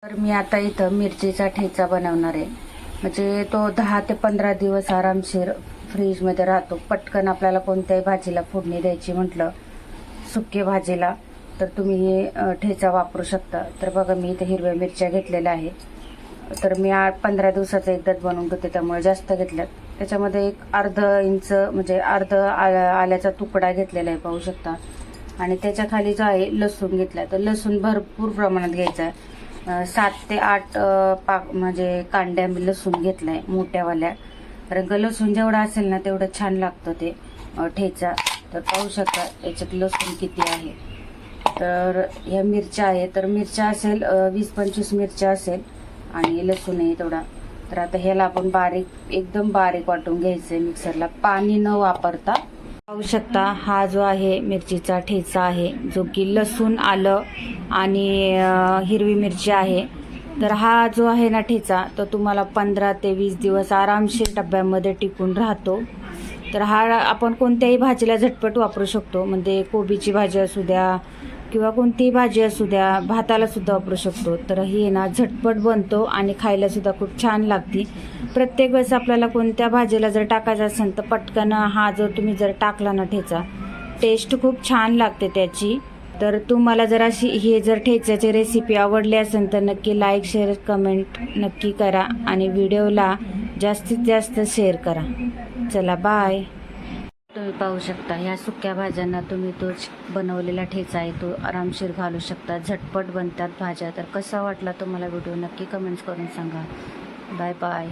तर मी आता इथं मिरचीचा ठेचा बनवणार आहे. म्हणजे तो 10 ते 15 दिवस आरामशीर फ्रीजमध्ये राहतो. पटकन आपल्याला कोणत्याही भाजीला फोडणी द्यायची म्हटलं, सुक्की भाजीला, तर तुम्ही हे ठेचा वापरू शकता. तर बघा, मी इथे हिरव्या मिरच्या घेतलेल्या आहेत. तर मी 15 दिवसाचा एकदाच बनवून घेते, त्यामुळे जास्त घेतल्यात. त्याच्यामध्ये एक अर्ध इंच म्हणजे आल्याचा तुकडा घेतलेला आहे, पाहू शकता. आणि त्याच्या खाली जो आहे लसूण घेतला. तर लसूण भरपूर प्रमाणात घ्यायचा आहे. 7 ते 8 म्हणजे कांड्या मी लसूण घेतलाय मोठ्यावाल्या. कारण का लसूण जेवढा असेल ना तेवढं छान लागतं ते ठेचा. तर पाहू शकता याच्यात लसूण किती आहे. तर ह्या मिरच्या आहे, तर मिरच्या असेल 20-25 मिरच्या असेल आणि लसूण आहे तेवढा. तर आता ह्याला आपण एकदम बारीक वाटून घ्यायचंय मिक्सरला, पाणी न वापरता. पाहू शकता हा जो आहे मिरचीचा ठेचा आहे, जो की लसूण, आलं आणि हिरवी मिरची आहे. तर हा जो आहे ना ठेचा, तो तुम्हाला 15 ते 20 दिवस आरामशीर डब्यामध्ये टिकून राहतो. तर हा आपण कोणत्याही भाजीला झटपट वापरू शकतो. म्हणजे कोबीची भाजी असू द्या किंवा कोणतीही भाजी असू द्या, भाताला सुद्धा वापरू शकतो. तर ही ना झटपट बनतो आणि खायला सुद्धा खूप छान लागते. प्रत्येक वेळेस आपल्याला कोणत्या भाजीला जर टाकायचं असेल तर पटकन हा जो तुम्ही जर टाकला ना ठेचा, टेस्ट खूप छान लागते त्याची. तर तुम्हाला जर अशी हे जर ठेच्याची रेसिपी आवडली असेल तर नक्की लाईक, शेअर, कमेंट नक्की करा आणि व्हिडिओला जास्तीत जास्त शेअर करा. चला, बाय. तुम्ही पाहू शकता ह्या सुक्या भाज्यांना तुम्ही तोच बनवलेला ठेचा आहे तो आरामशीर घालू शकता. झटपट बनतात भाज्या. तर कसा वाटला तुम्हाला व्हिडिओ नक्की कमेंट्स करून सांगा. Bye bye.